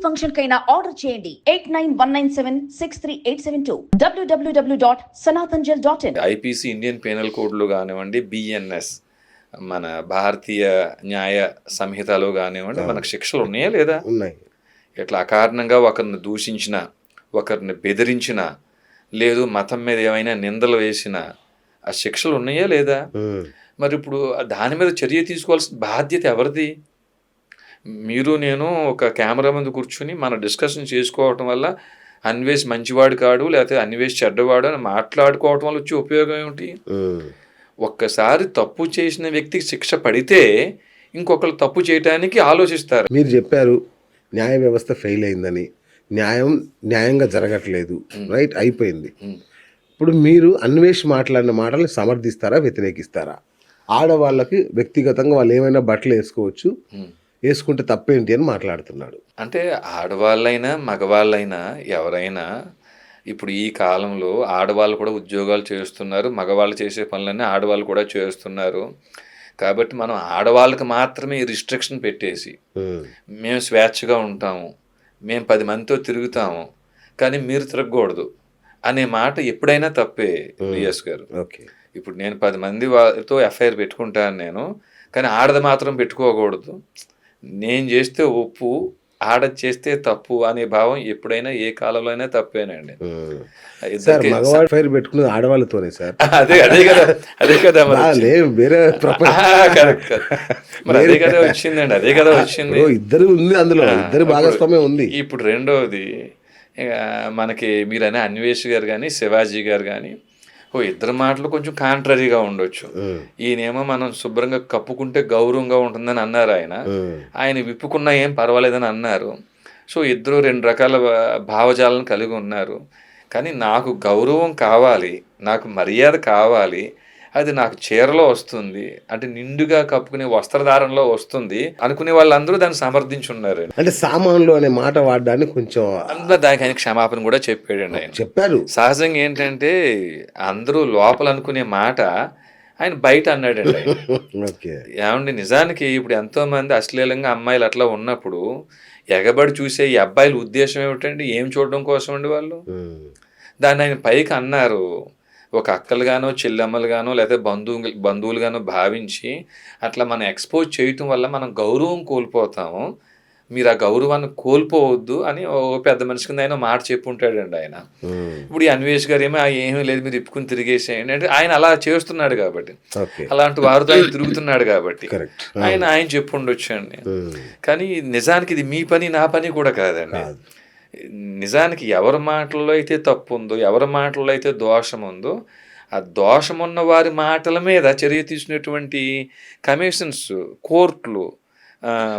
Function కైనా order చేయండి 8919763872 www.sanatanjal.in. IPC Indian penal కోడ్లో కానివ్వండి, బిఎన్ఎస్ మన భారతీయ న్యాయ సంహితలో కానివ్వండి, మనకు శిక్షలు ఉన్నాయా లేదా? ఉన్నాయి. ఇట్లా అకారణంగా ఒకరిని దూషించిన, ఒకరిని బెదిరించిన, లేదు మతం మీద ఏమైనా నిందలు వేసిన ఆ శిక్షలు ఉన్నాయా లేదా? మరి ఇప్పుడు దాని మీద చర్య తీసుకోవాల్సిన బాధ్యత ఎవరిది? మీరు నేను ఒక కెమెరా ముందు కూర్చుని మన డిస్కషన్ చేసుకోవటం వల్ల అన్వేష్ మంచివాడు కాడు, లేకపోతే అన్వేష్ చెడ్డవాడు అని మాట్లాడుకోవటం వల్ల వచ్చే ఉపయోగం ఏమిటి? ఒక్కసారి తప్పు చేసిన వ్యక్తికి శిక్ష పడితే ఇంకొకరు తప్పు చేయడానికి ఆలోచిస్తారు. మీరు చెప్పారు న్యాయ వ్యవస్థ ఫెయిల్ అయిందని, న్యాయంగా జరగట్లేదు, రైట్, అయిపోయింది. ఇప్పుడు మీరు అన్వేష్ మాట్లాడిన మాటల్ని సమర్థిస్తారా, వ్యతిరేకిస్తారా? ఆడవాళ్ళకి వ్యక్తిగతంగా వాళ్ళు ఏమైనా బట్టలు వేసుకోవచ్చు, వేసుకుంటే తప్పేంటి అని మాట్లాడుతున్నాడు. అంటే ఆడవాళ్ళైనా మగవాళ్ళైనా ఎవరైనా ఇప్పుడు ఈ కాలంలో ఆడవాళ్ళు కూడా ఉద్యోగాలు చేస్తున్నారు, మగవాళ్ళు చేసే పనులన్నీ ఆడవాళ్ళు కూడా చేస్తున్నారు. కాబట్టి మనం ఆడవాళ్ళకి మాత్రమే ఈ రిస్ట్రిక్షన్ పెట్టేసి మేము స్వేచ్ఛగా ఉంటాము, మేము 10 మందితో తిరుగుతాము కానీ మీరు తిరగకూడదు అనే మాట ఎప్పుడైనా తప్పే విఎస్ గారు. ఇప్పుడు నేను 10 మంది వాళ్ళతో ఎఫ్ఐఆర్ పెట్టుకుంటాను నేను, కానీ ఆడది మాత్రం పెట్టుకోకూడదు. నేను చేస్తే ఒప్పు, ఆడది చేస్తే తప్పు అనే భావం ఎప్పుడైనా ఏ కాలంలో అయినా తప్పేనండి. పెట్టుకున్నది ఆడవాళ్ళతోనే సార్. అదే కదా వేరే మరి అదే కదా వచ్చిందండి, అదే కదా వచ్చింది. ఇద్దరు ఉంది, అందులో ఇద్దరు భాగస్వామ్యం ఉంది. ఇప్పుడు రెండోది మనకి మీరనే అన్వేష్ గారు కానీ శివాజీ గారు కానీ ఇద్దరు మాటలు కొంచెం కాంట్రరీగా ఉండొచ్చు. ఈయనేమో మనం శుభ్రంగా కప్పుకుంటే గౌరవంగా ఉంటుందని అన్నారు, ఆయన విప్పుకున్నా ఏం పర్వాలేదని అన్నారు. సో ఇద్దరు 2 రకాల భావజాలను కలిగి ఉన్నారు. కానీ నాకు గౌరవం కావాలి, నాకు మర్యాద కావాలి, అది నాకు చీరలో వస్తుంది, అంటే నిండుగా కప్పుకునే వస్త్రధారణలో వస్తుంది అనుకునే వాళ్ళందరూ దాన్ని సమర్థించున్నారు. అంటే సామాన్లు అనే మాట వాడడాన్ని కొంచెం అందులో దానికి ఆయన క్షమాపణ కూడా చెప్పాడండి. ఆయన చెప్పారు. సహజంగా ఏంటంటే అందరూ లోపల అనుకునే మాట ఆయన బయట అన్నాడండి. ఏమండి నిజానికి ఇప్పుడు ఎంతో మంది అశ్లీలంగా అమ్మాయిలు అట్లా ఉన్నప్పుడు ఎగబడి చూసే ఈ అబ్బాయిల ఉద్దేశం ఏమిటండి? ఏం చూడడం కోసం అండి వాళ్ళు? దాన్ని ఆయన పైకి అన్నారు. ఒక అక్కలుగానో చెల్లెమ్మలుగానో లేకపోతే బంధువులుగానో భావించి అట్లా మనం ఎక్స్పోజ్ చేయటం వల్ల మనం గౌరవం కోల్పోతాము, మీరు ఆ గౌరవాన్ని కోల్పోవద్దు అని ఓ పెద్ద మనిషి కింద ఆయన మాట చెప్పుంటాడండి ఆయన. ఇప్పుడు ఈ అన్వేష్ గారు ఏమీ లేదు మీరు ఇప్పుకుని తిరిగేసేయండి అంటే ఆయన అలా చేస్తున్నాడు కాబట్టి, అలాంటి వారితో ఆయన తిరుగుతున్నాడు కాబట్టి ఆయన చెప్పుండొచ్చండి. కానీ నిజానికి ఇది మీ పని నా పని కూడా కాదండి. నిజానికి ఎవరి మాటల్లో అయితే తప్పు ఉందో, ఎవరి మాటల్లో అయితే దోషం ఉందో, ఆ దోషం ఉన్న వారి మాటల మీద చర్య తీసుకునేటువంటి కమిషన్స్, కోర్టులు,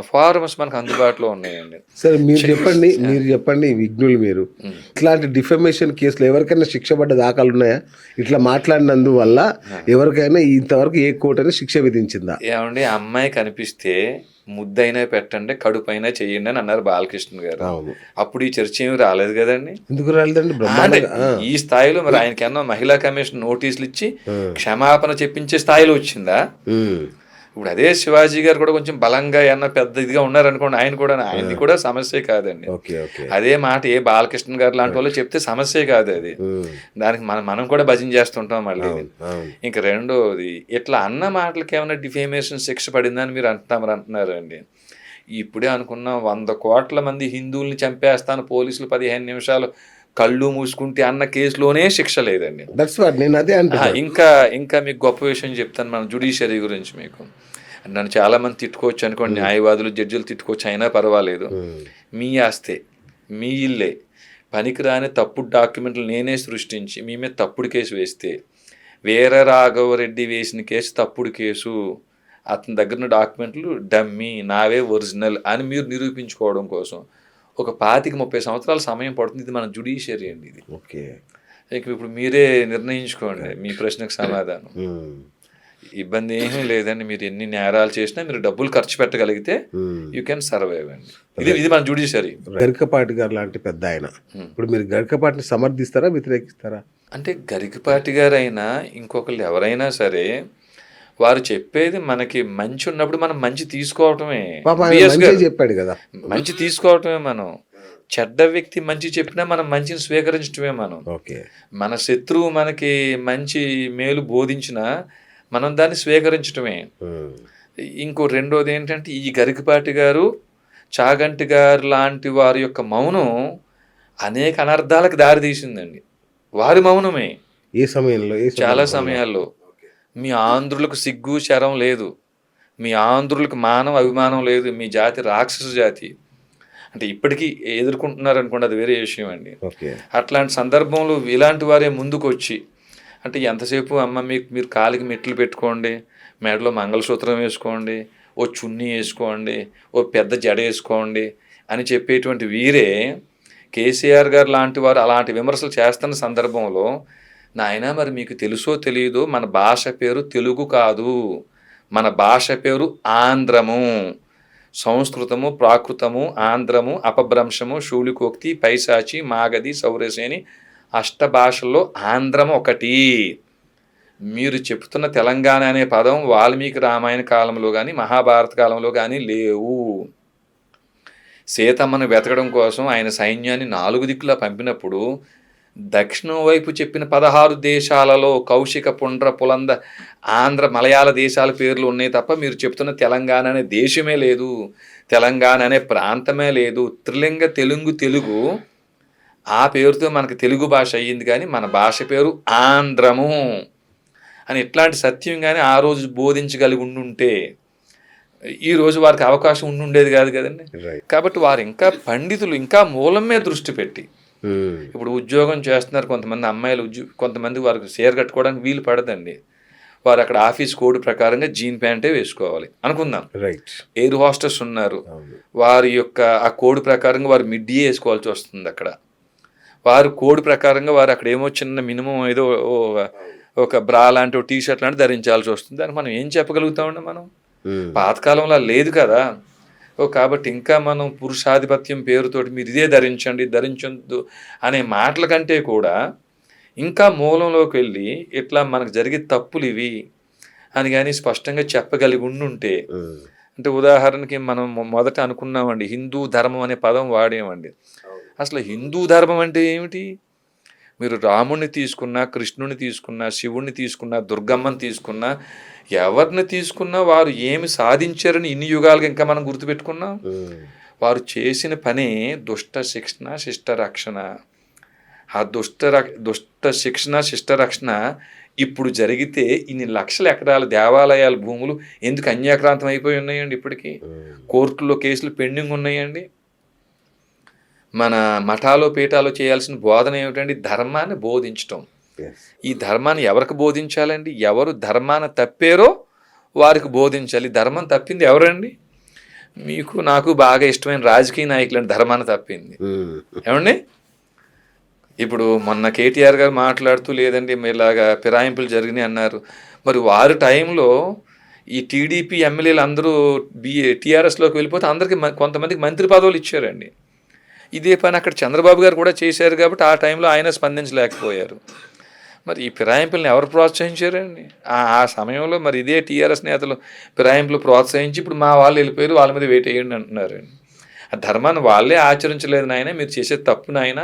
ఫారమ్స్ మనకు అందుబాటులో ఉన్నాయండి. సరే మీరు చెప్పండి విఘ్నులు మీరు, ఇట్లాంటి డిఫమేషన్ కేసులు ఎవరికైనా శిక్ష పడ్డ దాఖలు ఉన్నాయా? ఇట్లా మాట్లాడినందువల్ల ఎవరికైనా ఇంతవరకు ఏ కోర్టు అయినా శిక్ష విధించిందా? ఏమండి, అమ్మాయి కనిపిస్తే ముద్దైనా పెట్టండి, కడుపైనా చెయ్యండి అని అన్నారు బాలకృష్ణ గారు. అప్పుడు ఈ చర్చ ఏమి రాలేదు కదండి. ఎందుకు రాలేదండి? ఈ స్థాయిలో మరి ఆయనకన్నా మహిళా కమిషన్ నోటీసులు ఇచ్చి క్షమాపణ చెప్పించే స్థాయిలో వచ్చిందా? ఇప్పుడు అదే శివాజీ గారు కూడా కొంచెం బలంగా ఏమన్నా పెద్ద ఇదిగా ఉన్నారనుకోండి, ఆయన్ని కూడా సమస్య కాదండి. అదే మాట ఏ బాలకృష్ణ గారు లాంటి వాళ్ళు చెప్తే సమస్య కాదు అది. దానికి మనం కూడా భజన చేస్తుంటాం మళ్ళీ. ఇంక రెండోది, ఇట్లా అన్న మాటలకి ఏమైనా డిఫేమేషన్ శిక్ష పడిందని మీరు అంటున్నారు అండి. ఇప్పుడే అనుకున్నాం 100 కోట్ల మంది హిందువుల్ని చంపేస్తాను పోలీసులు 15 నిమిషాలు కళ్ళు మూసుకుంటే అన్న కేసులోనే శిక్ష లేదండి. ఇంకా మీకు గొప్ప విషయం చెప్తాను మన జ్యుడిషియరీ గురించి. మీకు నన్ను చాలా మంది తిట్టుకోవచ్చు అనుకోండి, న్యాయవాదులు జడ్జిలు తిట్టుకోవచ్చు, అయినా పర్వాలేదు. మీ ఆస్తే, మీ ఇల్లే, పనికిరాని తప్పుడు డాక్యుమెంట్లు నేనే సృష్టించి మీ మీద తప్పుడు కేసు వేస్తే, వీర రాఘవరెడ్డి వేసిన కేసు తప్పుడు కేసు, అతని దగ్గర డాక్యుమెంట్లు డమ్మీ, నావే ఒరిజినల్ అని మీరు నిరూపించుకోవడం కోసం ఒక 25-30 సంవత్సరాల సమయం పడుతుంది. ఇది మన జ్యుడిషియరీ అండి ఇది. ఇప్పుడు మీరే నిర్ణయించుకోండి మీ ప్రశ్నకు సమాధానం. ఇబ్బంది ఏమీ లేదండి, మీరు ఎన్ని నేరాలు చేసినా మీరు డబ్బులు ఖర్చు పెట్టగలిగితే యూ కెన్ సర్వైవ్ అండి. ఇది మన జ్యుడిషియరీ. గరికపాటి గారు లాంటి పెద్ద ఆయన, ఇప్పుడు మీరు గరికపాటిని సమర్థిస్తారా, వ్యతిరేకిస్తారా? అంటే గరికపాటి గారు అయినా ఇంకొకళ్ళు ఎవరైనా సరే వారు చెప్పేది మనకి మంచి ఉన్నప్పుడు మనం మంచి తీసుకోవటమే. చెప్పాడు కదా, మంచి తీసుకోవటమే మనం. చెడ్డ వ్యక్తి మంచి చెప్పినా మనం మంచిని స్వీకరించటమే మనం. ఓకే. మన శత్రువు మనకి మంచి మేలు బోధించినా మనం దాన్ని స్వీకరించటమే. ఇంకో రెండోది ఏంటంటే ఈ గరికపాటి గారు, చాగంటి గారు లాంటి వారి యొక్క మౌనం అనేక అనర్థాలకు దారితీసిందండి. వారి మౌనమే ఏ సమయంలో? చాలా సమయాల్లో మీ ఆంధ్రులకు సిగ్గు శరం లేదు, మీ ఆంధ్రులకు మానవ అభిమానం లేదు, మీ జాతి రాక్షస జాతి అంటే ఇప్పటికీ ఎదుర్కొంటున్నారు అనుకోండి, అది వేరే విషయం అండి. అట్లాంటి సందర్భంలో ఇలాంటి వారే ముందుకు వచ్చి అంటే ఎంతసేపు అమ్మ మీరు కాలికి మెట్లు పెట్టుకోండి, మెడలో మంగళసూత్రం వేసుకోండి, ఓ చున్నీ వేసుకోండి, ఓ పెద్ద జడ వేసుకోండి అని చెప్పేటువంటి వీరే కేసీఆర్ గారు లాంటి వారు అలాంటి విమర్శలు చేస్తున్న సందర్భంలో నాయన మరి మీకు తెలుసో తెలియదో మన భాష పేరు తెలుగు కాదు, మన భాష పేరు ఆంధ్రము, సంస్కృతము ప్రాకృతము ఆంధ్రము అపభ్రంశము శూలికోక్తి పైశాచి మాగధి సౌరసేని అష్టభాషల్లో ఆంధ్రము ఒకటి. మీరు చెప్తున్న తెలంగాణ అనే పదం వాల్మీకి రామాయణ కాలంలో కానీ మహాభారత కాలంలో కానీ లేవు. సీతమ్మను వెతకడం కోసం ఆయన సైన్యాన్ని 4 దిక్కులా పంపినప్పుడు దక్షిణం వైపు చెప్పిన 16 దేశాలలో కౌశిక పుండ్ర పులంద ఆంధ్ర మలయాళ దేశాల పేర్లు ఉన్నాయి తప్ప మీరు చెప్తున్న తెలంగాణ అనే దేశమే లేదు, తెలంగాణ అనే ప్రాంతమే లేదు. త్రిలింగ తెలుగు ఆ పేరుతో మనకు తెలుగు భాష అయ్యింది, కానీ మన భాష పేరు ఆంధ్రము అని ఇట్లాంటి సత్యం కానీ ఆ రోజు బోధించగలిగి ఉండుంటే ఈరోజు వారికి అవకాశం ఉండుండేది కాదు కదండి. కాబట్టి వారు ఇంకా పండితులు, ఇంకా మూలం మీద దృష్టి పెట్టి ఇప్పుడు ఉద్యోగం చేస్తున్నారు కొంతమంది అమ్మాయిలు, కొంతమంది వారికి చీర కట్టుకోవడానికి వీలు పడదండి, వారు అక్కడ ఆఫీస్ కోడ్ ప్రకారంగా జీన్ ప్యాంటే వేసుకోవాలి అనుకుందాం. ఎయిర్ హోస్టెస్ ఉన్నారు, వారి యొక్క ఆ కోడ్ ప్రకారంగా వారు మిడ్డీ వేసుకోవాల్సి వస్తుంది. అక్కడ వారు కోడ్ ప్రకారంగా వారు అక్కడ ఏమో చిన్న మినిమం ఏదో ఒక బ్రా లాంటి టీ షర్ట్ లాంటి ధరించాల్సి వస్తుంది. దానికి మనం ఏం చెప్పగలుగుతామండి? మనం పాతకాలంలో లేదు కదా. కాబట్టి ఇంకా మనం పురుషాధిపత్యం పేరుతోటి మీరు ఇదే ధరించొద్దు అనే మాటల కంటే కూడా ఇంకా మూలంలోకి వెళ్ళి ఇట్లా మనకు జరిగే తప్పులు ఇవి అని కానీ స్పష్టంగా చెప్పగలిగి ఉండుంటే, అంటే ఉదాహరణకి మనం మొదట అనుకున్నామండి హిందూ ధర్మం అనే పదం వాడేమండి. అసలు హిందూ ధర్మం అంటే ఏమిటి? మీరు రాముడిని తీసుకున్నా, కృష్ణుని తీసుకున్నా, శివుణ్ణి తీసుకున్నా, దుర్గమ్మని తీసుకున్నా, ఎవరిని తీసుకున్నా వారు ఏమి సాధించారని ఇన్ని యుగాలుగా ఇంకా మనం గుర్తుపెట్టుకున్నాం. వారు చేసిన పని దుష్ట శిక్షణ శిష్ట రక్షణ. ఆ దుష్ట శిక్షణ శిష్ట రక్షణ ఇప్పుడు జరిగితే ఇన్ని లక్షల ఎకరాల దేవాలయాల భూములు ఎందుకు అన్యాక్రాంతం అయిపోయి ఉన్నాయండి? ఇప్పటికీ కోర్టులో కేసులు పెండింగ్ ఉన్నాయండి. మన మఠాలో పీఠాలో చేయాల్సిన బోధన ఏమిటండి? ధర్మాన్ని బోధించటం. ఈ ధర్మాన్ని ఎవరికి బోధించాలండి? ఎవరు ధర్మాన్ని తప్పారో వారికి బోధించాలి. ధర్మం తప్పింది ఎవరండి? మీకు నాకు బాగా ఇష్టమైన రాజకీయ నాయకులండి ధర్మాన్ని తప్పింది. ఏమండి? ఇప్పుడు మొన్న కేటీఆర్ గారు మాట్లాడుతూ లేదండి ఇలాగా ఫిరాయింపులు జరిగినాయి అన్నారు. మరి వారి టైంలో ఈ టీడీపీ ఎమ్మెల్యేలు అందరూ టీఆర్ఎస్లోకి వెళ్ళిపోతే అందరికీ కొంతమందికి మంత్రి పదవులు ఇచ్చారండి. ఇదే పని అక్కడ చంద్రబాబు గారు కూడా చేశారు కాబట్టి ఆ టైంలో ఆయన స్పందించలేకపోయారు. మరి ఈ ఫిరాయింపులను ఎవరు ప్రోత్సహించారండి? ఆ సమయంలో మరి ఇదే టీఆర్ఎస్ నేతలు ఫిరాయింపులు ప్రోత్సహించి ఇప్పుడు మా వాళ్ళు వెళ్ళిపోయారు, వాళ్ళ మీద వెయిట్ వేయండి అంటున్నారండి. ఆ ధర్మాన్ని వాళ్ళే ఆచరించలేదు నాయన, మీరు చేసే తప్పు నాయన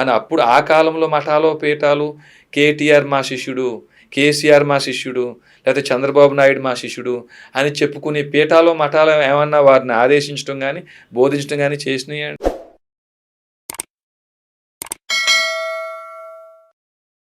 అని అప్పుడు ఆ కాలంలో మఠాలో పీఠాలు కేటీఆర్ మా శిష్యుడు, కేసీఆర్ మా శిష్యుడు, లేకపోతే చంద్రబాబు నాయుడు మా శిష్యుడు అని చెప్పుకునే పీఠాలో మఠాలు ఏమన్నా వారిని ఆదేశించడం కానీ బోధించడం కానీ చేసినాయండి?